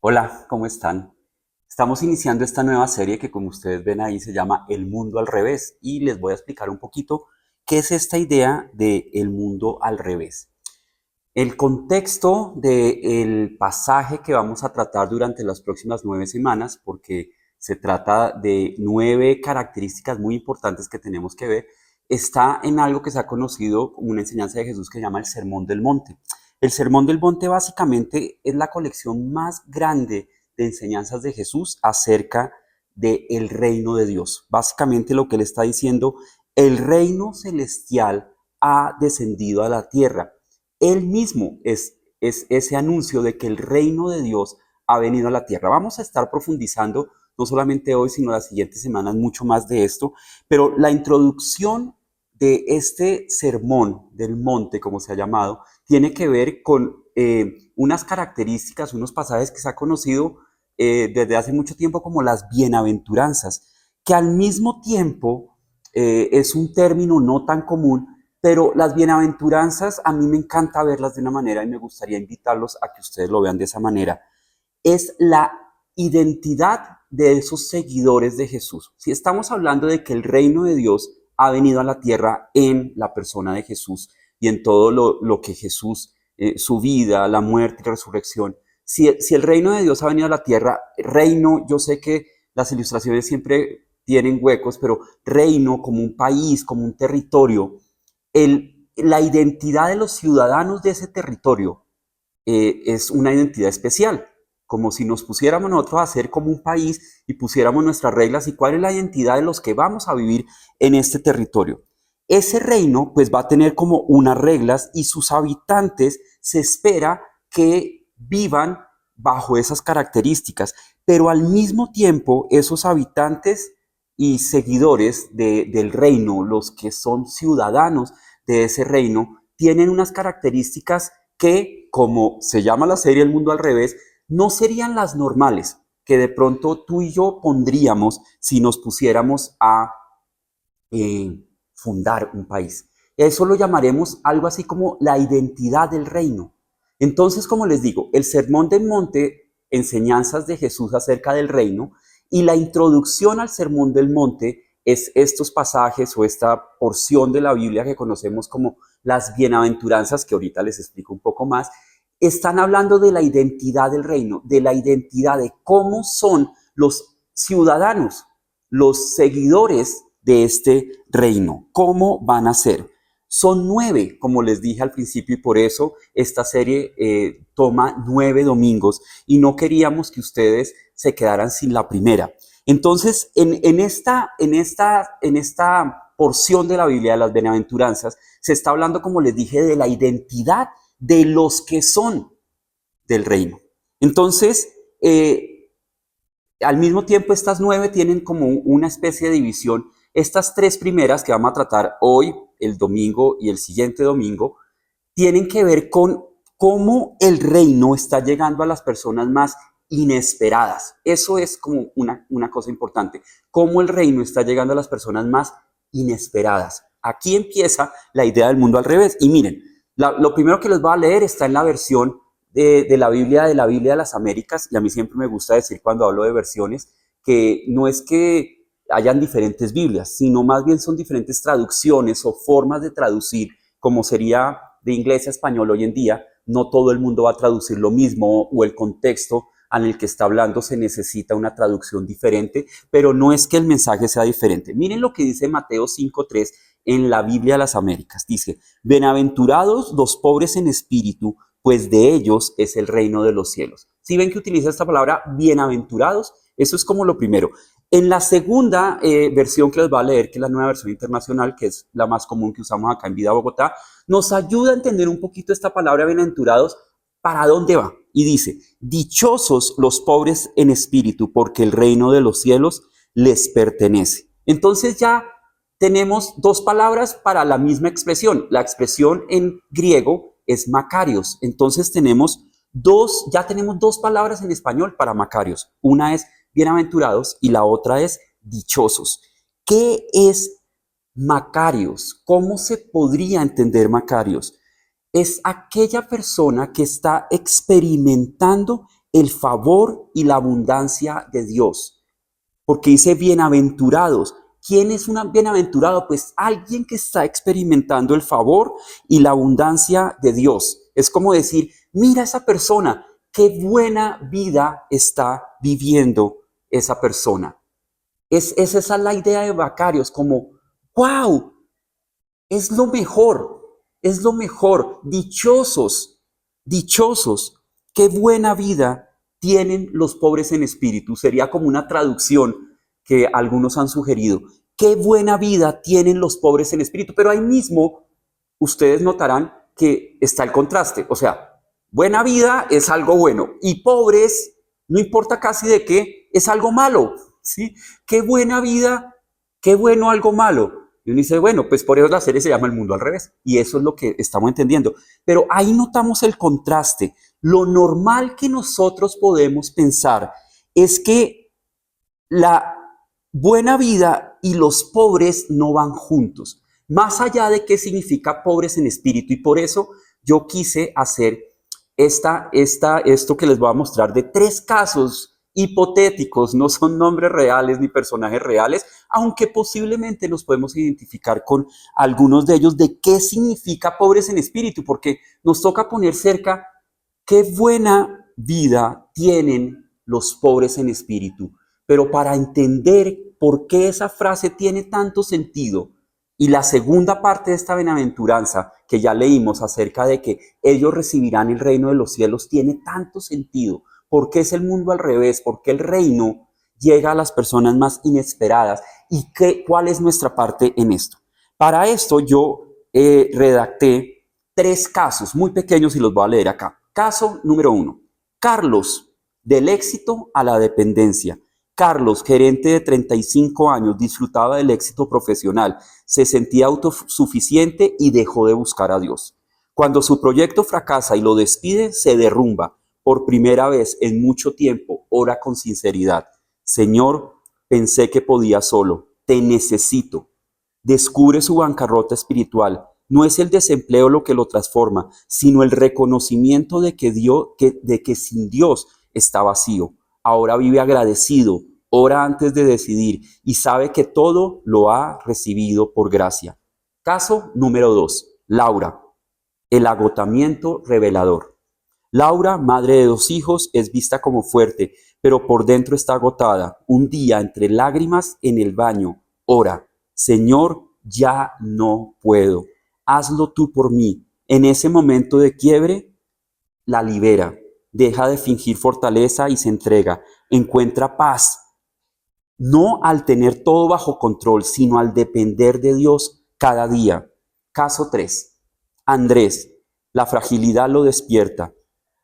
Hola, ¿cómo están? Estamos iniciando esta nueva serie que, como ustedes ven ahí, se llama El mundo al revés, y les voy a explicar un poquito qué es esta idea de el mundo al revés. El contexto del pasaje que vamos a tratar durante las próximas 9 semanas, porque se trata de 9 características muy importantes que tenemos que ver, está en algo que se ha conocido como una enseñanza de Jesús que se llama el Sermón del Monte. El Sermón del Monte básicamente es la colección más grande de enseñanzas de Jesús acerca del reino de Dios. Básicamente lo que él está diciendo, el reino celestial ha descendido a la tierra. Él mismo es ese anuncio de que el reino de Dios ha venido a la tierra. Vamos a estar profundizando no solamente hoy, sino las siguientes semanas mucho más de esto, pero la introducción de este sermón del monte, como se ha llamado, tiene que ver con unas características, unos pasajes que se ha conocido desde hace mucho tiempo como las bienaventuranzas, que al mismo tiempo es un término no tan común, pero las bienaventuranzas a mí me encanta verlas de una manera y me gustaría invitarlos a que ustedes lo vean de esa manera. Es la identidad de esos seguidores de Jesús. Si estamos hablando de que el reino de Dios ha venido a la tierra en la persona de Jesús y en todo lo que Jesús, su vida, la muerte y resurrección, si el reino de Dios ha venido a la tierra, reino, yo sé que las ilustraciones siempre tienen huecos, pero reino como un país, como un territorio, la identidad de los ciudadanos de ese territorio es una identidad especial, como si nos pusiéramos nosotros a ser como un país y pusiéramos nuestras reglas y cuál es la identidad de los que vamos a vivir en este territorio. Ese reino pues va a tener como unas reglas y sus habitantes se espera que vivan bajo esas características, pero al mismo tiempo esos habitantes y seguidores del reino, los que son ciudadanos de ese reino, tienen unas características que, como se llama la serie El mundo al revés, no serían las normales que de pronto tú y yo pondríamos si nos pusiéramos a fundar un país. Eso lo llamaremos algo así como la identidad del reino. Entonces, como les digo, el Sermón del Monte, enseñanzas de Jesús acerca del reino, y la introducción al Sermón del Monte es estos pasajes o esta porción de la Biblia que conocemos como las bienaventuranzas, que ahorita les explico un poco más, están hablando de la identidad del reino, de la identidad de cómo son los ciudadanos, los seguidores de este reino. ¿Cómo van a ser? Son 9, como les dije al principio, y por eso esta serie toma 9 domingos y no queríamos que ustedes se quedaran sin la primera. Entonces, en esta porción de la Biblia de las bienaventuranzas, se está hablando, como les dije, de la identidad de los que son del reino. Entonces, al mismo tiempo, estas 9 tienen como una especie de división. Estas 3 primeras que vamos a tratar hoy, el domingo y el siguiente domingo, tienen que ver con cómo el reino está llegando a las personas más inesperadas. Eso es como una cosa importante. Cómo el reino está llegando a las personas más inesperadas. Aquí empieza la idea del mundo al revés. Y miren, lo primero que les voy a leer está en la versión de la Biblia de las Américas, y a mí siempre me gusta decir cuando hablo de versiones que no es que hayan diferentes Biblias, sino más bien son diferentes traducciones o formas de traducir, como sería de inglés a español hoy en día. No todo el mundo va a traducir lo mismo, o el contexto en el que está hablando se necesita una traducción diferente, pero no es que el mensaje sea diferente. Miren lo que dice Mateo 5:3 en la Biblia de las Américas. Dice, bienaventurados los pobres en espíritu, pues de ellos es el reino de los cielos. Si ven que utiliza esta palabra bienaventurados, eso es como lo primero. En la segunda versión que les voy a leer, que es la nueva versión internacional, que es la más común que usamos acá en Vida Bogotá, nos ayuda a entender un poquito esta palabra bienaventurados, para dónde va. Y dice, dichosos los pobres en espíritu, porque el reino de los cielos les pertenece. Entonces ya tenemos 2 palabras para la misma expresión. La expresión en griego es Macarios. Entonces ya tenemos 2 palabras en español para Macarios. Una es bienaventurados y la otra es dichosos. ¿Qué es Macarios? ¿Cómo se podría entender Macarios? Es aquella persona que está experimentando el favor y la abundancia de Dios. Porque dice bienaventurados. ¿Quién es un bienaventurado? Pues alguien que está experimentando el favor y la abundancia de Dios. Es como decir, mira esa persona, qué buena vida está viviendo esa persona. Esa es la idea de Macarios, como, wow, es lo mejor, dichosos, dichosos, qué buena vida tienen los pobres en espíritu. Sería como una traducción que algunos han sugerido. Qué buena vida tienen los pobres en espíritu. Pero ahí mismo ustedes notarán que está el contraste. O sea, buena vida es algo bueno y pobres, no importa casi de qué, es algo malo. ¿Sí? Qué buena vida, qué bueno algo malo. Y uno dice, bueno, pues por eso la serie se llama El Mundo al Revés. Y eso es lo que estamos entendiendo. Pero ahí notamos el contraste. Lo normal que nosotros podemos pensar es que la buena vida y los pobres no van juntos. Más allá de qué significa pobres en espíritu. Y por eso yo quise hacer esto que les voy a mostrar de 3 casos hipotéticos, no son nombres reales ni personajes reales, aunque posiblemente nos podemos identificar con algunos de ellos de qué significa pobres en espíritu, porque nos toca poner cerca qué buena vida tienen los pobres en espíritu. Pero para entender por qué esa frase tiene tanto sentido, y la segunda parte de esta bienaventuranza que ya leímos acerca de que ellos recibirán el reino de los cielos, tiene tanto sentido. ¿Por qué es el mundo al revés? ¿Por qué el reino llega a las personas más inesperadas? ¿Y cuál es nuestra parte en esto? Para esto yo redacté 3 casos muy pequeños y los voy a leer acá. Caso número 1. Carlos, del éxito a la dependencia. Carlos, gerente de 35 años, disfrutaba del éxito profesional, se sentía autosuficiente y dejó de buscar a Dios. Cuando su proyecto fracasa y lo despide, se derrumba. Por primera vez en mucho tiempo, ora con sinceridad. Señor, pensé que podía solo. Te necesito. Descubre su bancarrota espiritual. No es el desempleo lo que lo transforma, sino el reconocimiento de que sin Dios está vacío. Ahora vive agradecido, ora antes de decidir y sabe que todo lo ha recibido por gracia. Caso número 2. Laura, el agotamiento revelador. Laura, madre de 2 hijos, es vista como fuerte, pero por dentro está agotada. Un día, entre lágrimas en el baño, ora, Señor, ya no puedo. Hazlo tú por mí. En ese momento de quiebre, la libera. Deja de fingir fortaleza y se entrega. Encuentra paz. No al tener todo bajo control, sino al depender de Dios cada día. Caso 3. Andrés, la fragilidad lo despierta.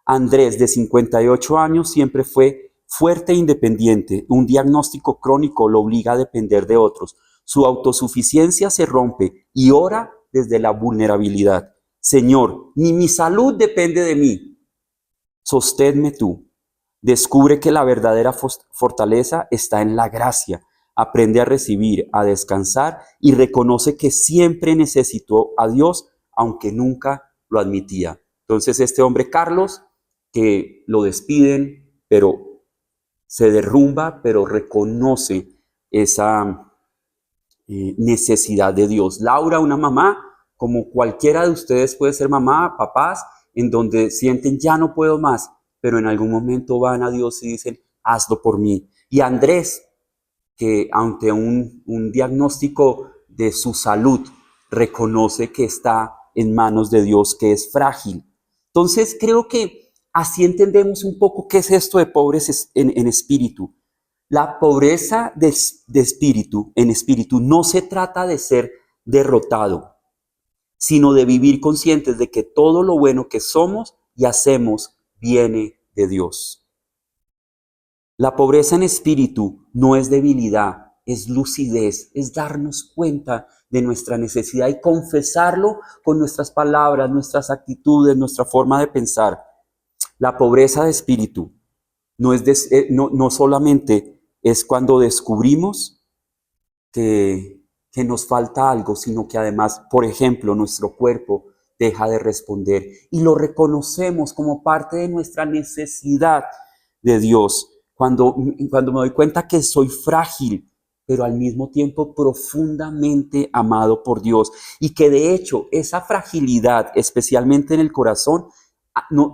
Andrés, de 58 años, siempre fue fuerte e independiente. Un diagnóstico crónico lo obliga a depender de otros. Su autosuficiencia se rompe y ora desde la vulnerabilidad. Señor, ni mi salud depende de mí. Sosténme tú. Descubre que la verdadera fortaleza está en la gracia. Aprende a recibir, a descansar y reconoce que siempre necesitó a Dios, aunque nunca lo admitía. Entonces este hombre Carlos, que lo despiden, pero se derrumba, pero reconoce esa necesidad de Dios. Laura, una mamá, como cualquiera de ustedes puede ser mamá, papás, en donde sienten ya no puedo más, pero en algún momento van a Dios y dicen, hazlo por mí. Y Andrés, que ante un diagnóstico de su salud, reconoce que está en manos de Dios, que es frágil. Entonces creo que así entendemos un poco qué es esto de pobres en espíritu. La pobreza de espíritu, en espíritu, no se trata de ser derrotado, sino de vivir conscientes de que todo lo bueno que somos y hacemos viene de Dios. La pobreza en espíritu no es debilidad, es lucidez, es darnos cuenta de nuestra necesidad y confesarlo con nuestras palabras, nuestras actitudes, nuestra forma de pensar. La pobreza de espíritu no solamente es cuando descubrimos que nos falta algo, sino que además, por ejemplo, nuestro cuerpo deja de responder y lo reconocemos como parte de nuestra necesidad de Dios, cuando me doy cuenta que soy frágil, pero al mismo tiempo profundamente amado por Dios, y que de hecho esa fragilidad, especialmente en el corazón,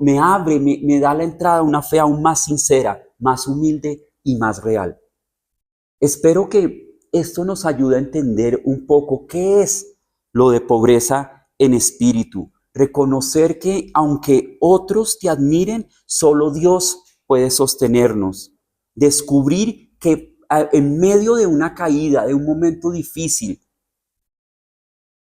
me abre, me da la entrada a una fe aún más sincera, más humilde y más real. Espero que esto nos ayude a entender un poco qué es lo de pobreza en espíritu. Reconocer que aunque otros te admiren, solo Dios puede sostenernos. Descubrir que en medio de una caída, de un momento difícil,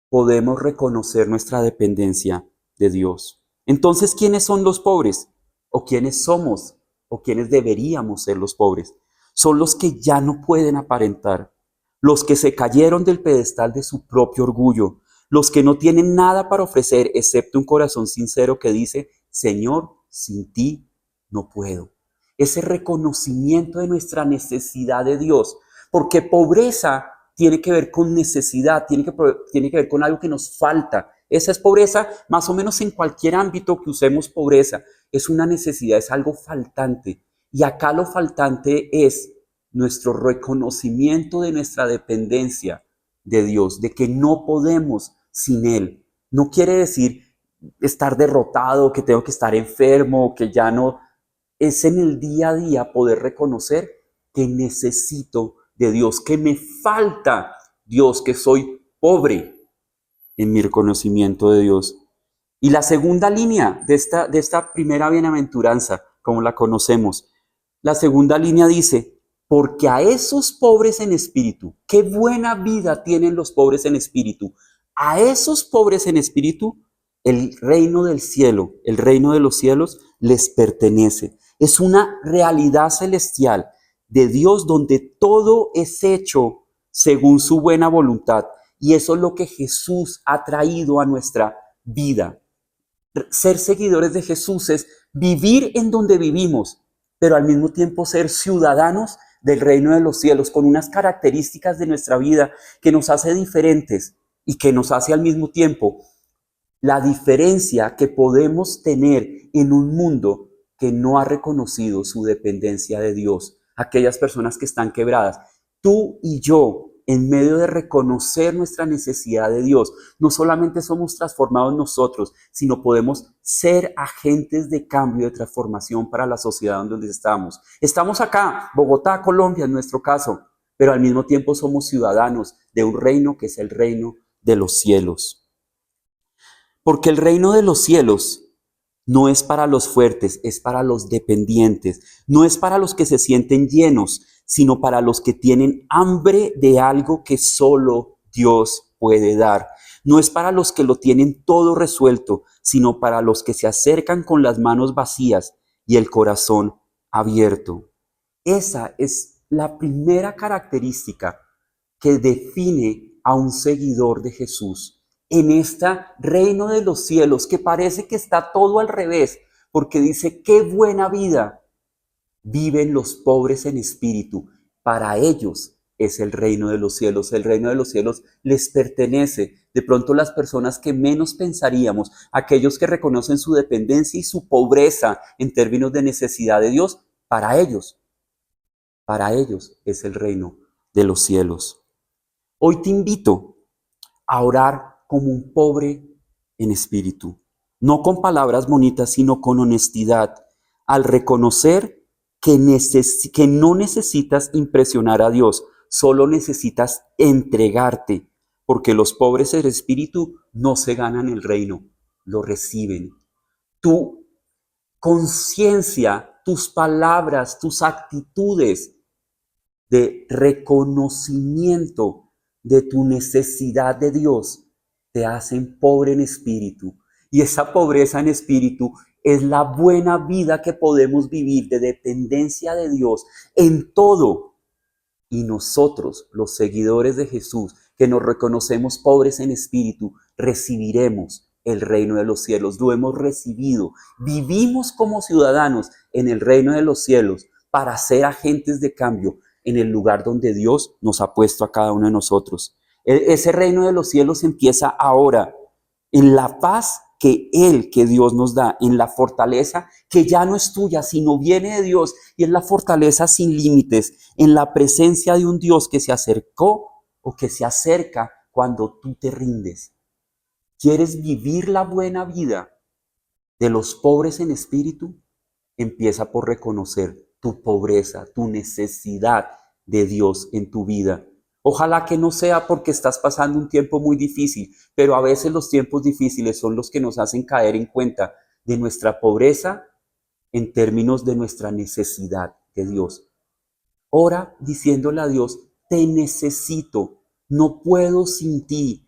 podemos reconocer nuestra dependencia de Dios. Entonces, ¿quiénes son los pobres? ¿O quiénes somos? ¿O quiénes deberíamos ser los pobres? Son los que ya no pueden aparentar, los que se cayeron del pedestal de su propio orgullo, los que no tienen nada para ofrecer excepto un corazón sincero que dice, Señor, sin ti no puedo. Ese reconocimiento de nuestra necesidad de Dios, porque pobreza tiene que ver con necesidad, tiene que ver con algo que nos falta. Esa es pobreza, más o menos en cualquier ámbito que usemos pobreza. Es una necesidad, es algo faltante. Y acá lo faltante es nuestro reconocimiento de nuestra dependencia de Dios, de que no podemos sin Él. No quiere decir estar derrotado, que tengo que estar enfermo, que ya no. Es en el día a día poder reconocer que necesito de Dios, que me falta Dios, que soy pobre en mi reconocimiento de Dios. Y la segunda línea de esta primera bienaventuranza, como la conocemos, la segunda línea dice, porque a esos pobres en espíritu, qué buena vida tienen los pobres en espíritu, a esos pobres en espíritu, el reino del cielo, el reino de los cielos les pertenece. Es una realidad celestial de Dios donde todo es hecho según su buena voluntad. Y eso es lo que Jesús ha traído a nuestra vida. Ser seguidores de Jesús es vivir en donde vivimos, pero al mismo tiempo ser ciudadanos del reino de los cielos, con unas características de nuestra vida que nos hace diferentes y que nos hace al mismo tiempo la diferencia que podemos tener en un mundo que no ha reconocido su dependencia de Dios. Aquellas personas que están quebradas. Tú y yo, en medio de reconocer nuestra necesidad de Dios, no solamente somos transformados nosotros, sino podemos ser agentes de cambio, de transformación para la sociedad donde estamos. Estamos acá, Bogotá, Colombia, en nuestro caso, pero al mismo tiempo somos ciudadanos de un reino que es el reino de los cielos. Porque el reino de los cielos no es para los fuertes, es para los dependientes. No es para los que se sienten llenos, sino para los que tienen hambre de algo que solo Dios puede dar. No es para los que lo tienen todo resuelto, sino para los que se acercan con las manos vacías y el corazón abierto. Esa es la primera característica que define a un seguidor de Jesús en este reino de los cielos, que parece que está todo al revés, porque dice, qué buena vida viven los pobres en espíritu. Para ellos es el reino de los cielos. El reino de los cielos les pertenece. De pronto las personas que menos pensaríamos, aquellos que reconocen su dependencia y su pobreza en términos de necesidad de Dios, para ellos es el reino de los cielos. Hoy te invito a orar como un pobre en espíritu, no con palabras bonitas, sino con honestidad, al reconocer que no necesitas impresionar a Dios, solo necesitas entregarte, porque los pobres en espíritu no se ganan el reino, lo reciben. Tu conciencia, tus palabras, tus actitudes de reconocimiento de tu necesidad de Dios te hacen pobre en espíritu. Y esa pobreza en espíritu es la buena vida que podemos vivir de dependencia de Dios en todo. Y nosotros, los seguidores de Jesús, que nos reconocemos pobres en espíritu, recibiremos el reino de los cielos. Lo hemos recibido. Vivimos como ciudadanos en el reino de los cielos para ser agentes de cambio en el lugar donde Dios nos ha puesto a cada uno de nosotros. Ese reino de los cielos empieza ahora, en la paz que Dios nos da, en la fortaleza que ya no es tuya, sino viene de Dios, y es la fortaleza sin límites, en la presencia de un Dios que se acercó o que se acerca cuando tú te rindes. ¿Quieres vivir la buena vida de los pobres en espíritu? Empieza por reconocer tu pobreza, tu necesidad de Dios en tu vida. Ojalá que no sea porque estás pasando un tiempo muy difícil, pero a veces los tiempos difíciles son los que nos hacen caer en cuenta de nuestra pobreza en términos de nuestra necesidad de Dios. Ora diciéndole a Dios, te necesito, no puedo sin ti,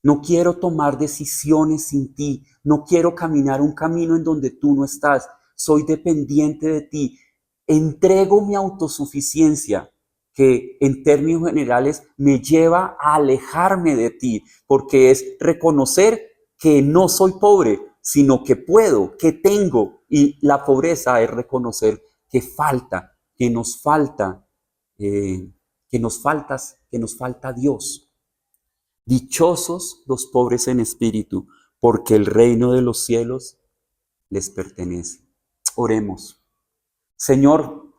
no quiero tomar decisiones sin ti, no quiero caminar un camino en donde tú no estás, soy dependiente de ti, entrego mi autosuficiencia, que en términos generales me lleva a alejarme de ti, porque es reconocer que no soy pobre, sino que puedo, que tengo, y la pobreza es reconocer que falta, que nos falta, eh, que nos falta Dios. Dichosos los pobres en espíritu, porque el reino de los cielos les pertenece. Oremos. Señor,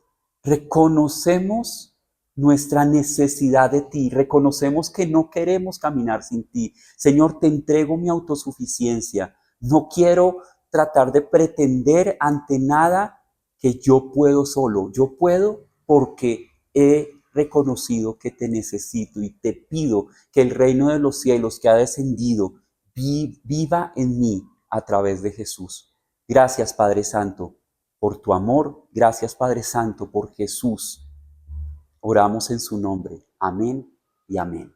reconocemos nuestra necesidad de ti, reconocemos que no queremos caminar sin ti. Señor, te entrego mi autosuficiencia. No quiero tratar de pretender ante nada que yo puedo solo. Yo puedo porque he reconocido que te necesito y te pido que el reino de los cielos que ha descendido viva en mí a través de Jesús. Gracias, Padre Santo, por tu amor. Gracias, Padre Santo, por Jesús. Oramos en su nombre. Amén y amén.